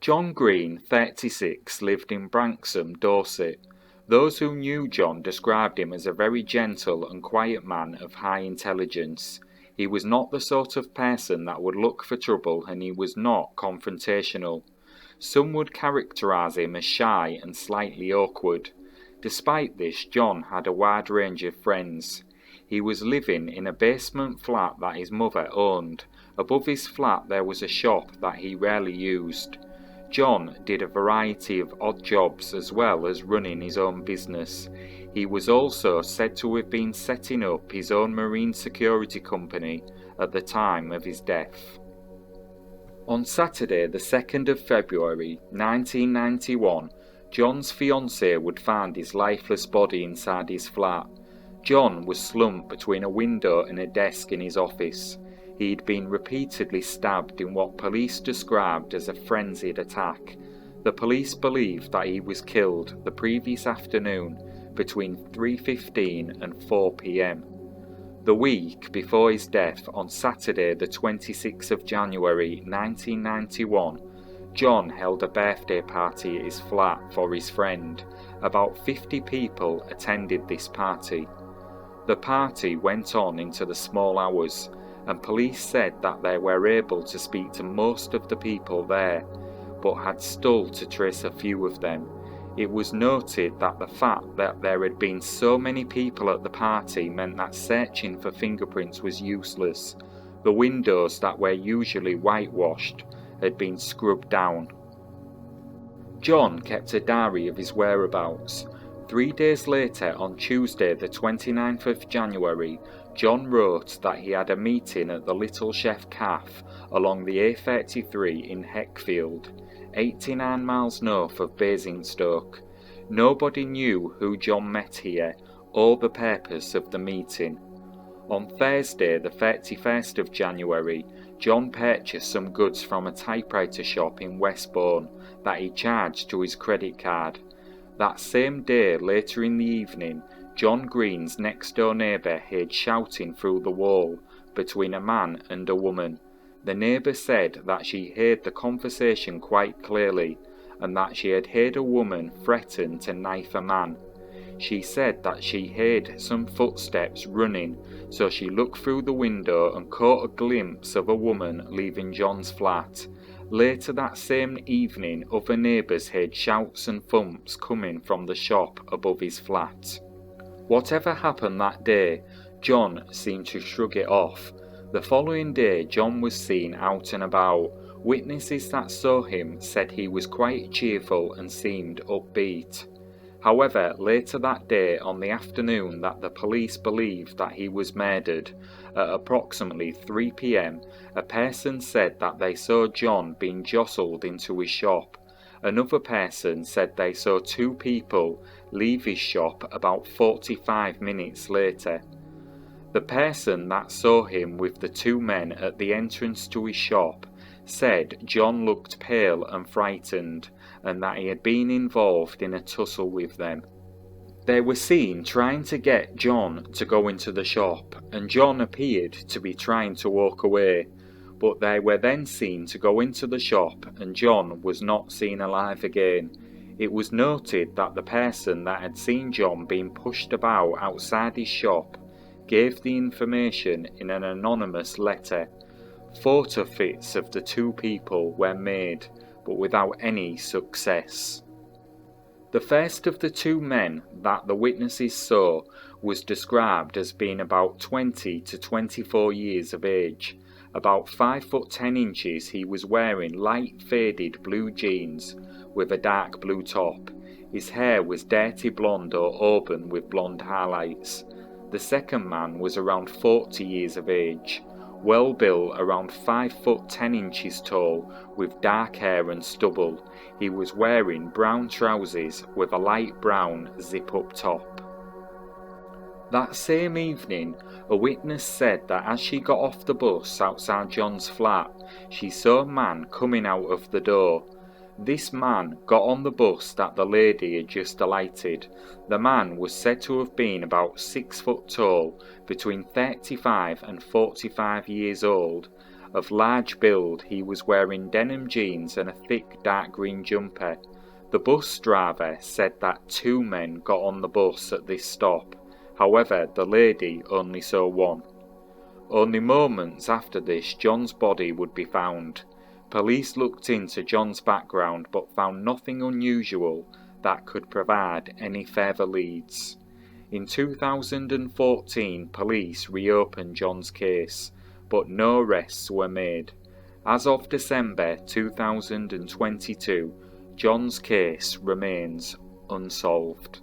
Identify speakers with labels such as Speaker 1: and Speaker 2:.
Speaker 1: John Green, 36, lived in Branksome, Dorset. Those who knew John described him as a very gentle and quiet man of high intelligence. He was not the sort of person that would look for trouble, and he was not confrontational. Some would characterise him as shy and slightly awkward. Despite this, John had a wide range of friends. He was living in a basement flat that his mother owned. Above his flat there was a shop that he rarely used. John did a variety of odd jobs as well as running his own business. He was also said to have been setting up his own marine security company at the time of his death. On Saturday the 2nd of February 1991, John's fiancee would find his lifeless body inside his flat. John was slumped between a window and a desk in his office. He had been repeatedly stabbed in what police described as a frenzied attack. The police believed that he was killed the previous afternoon between 3:15 and 4 p.m. The week before his death, on Saturday the 26th of January 1991, John held a birthday party at his flat for his friend. About 50 people attended this party. The party went on into the small hours, and police said that they were able to speak to most of the people there, but had still to trace a few of them. It was noted that the fact that there had been so many people at the party meant that searching for fingerprints was useless. The windows that were usually whitewashed had been scrubbed down. John kept a diary of his whereabouts. 3 days later, on Tuesday the 29th of January, John wrote that he had a meeting at the Little Chef Cafe along the A33 in Heckfield, 89 miles north of Basingstoke. Nobody knew who John met here or the purpose of the meeting. On Thursday the 31st of January, John purchased some goods from a typewriter shop in Westbourne that he charged to his credit card. That same day, later in the evening, John Green's next-door neighbour heard shouting through the wall between a man and a woman. The neighbour said that she heard the conversation quite clearly, and that she had heard a woman threaten to knife a man. She said that she heard some footsteps running, so she looked through the window and caught a glimpse of a woman leaving John's flat. Later that same evening, other neighbours heard shouts and thumps coming from the shop above his flat. Whatever happened that day, John seemed to shrug it off. The following day, John was seen out and about. Witnesses that saw him said he was quite cheerful and seemed upbeat. However, later that day, on the afternoon that the police believed that he was murdered, at approximately 3 p.m, a person said that they saw John being jostled into his shop. Another person said they saw 2 people leave his shop about 45 minutes later. The person that saw him with the 2 men at the entrance to his shop said John looked pale and frightened, and that he had been involved in a tussle with them. They were seen trying to get John to go into the shop, and John appeared to be trying to walk away, but they were then seen to go into the shop, and John was not seen alive again. It was noted that the person that had seen John being pushed about outside his shop gave the information in an anonymous letter. Photo fits of the 2 people were made, but without any success. The first of the 2 men that the witnesses saw was described as being about 20 to 24 years of age. About 5 foot 10 inches, he was wearing light faded blue jeans with a dark blue top. His hair was dirty blonde or auburn with blonde highlights. The second man was around 40 years of age, well built, around 5 foot 10 inches tall, with dark hair and stubble. He was wearing brown trousers with a light brown zip-up top. That same evening, a witness said that as she got off the bus outside John's flat, she saw a man coming out of the door. This man got on the bus that the lady had just alighted. The man was said to have been about 6 foot tall, between 35 and 45 years old, Of large build, he was wearing denim jeans and a thick dark green jumper. The bus driver said that 2 men got on the bus at this stop. However, the lady only saw 1. Only moments after this, John's body would be found. Police looked into John's background but found nothing unusual that could provide any further leads. In 2014, police reopened John's case, but no arrests were made. As of December 2022, John's case remains unsolved.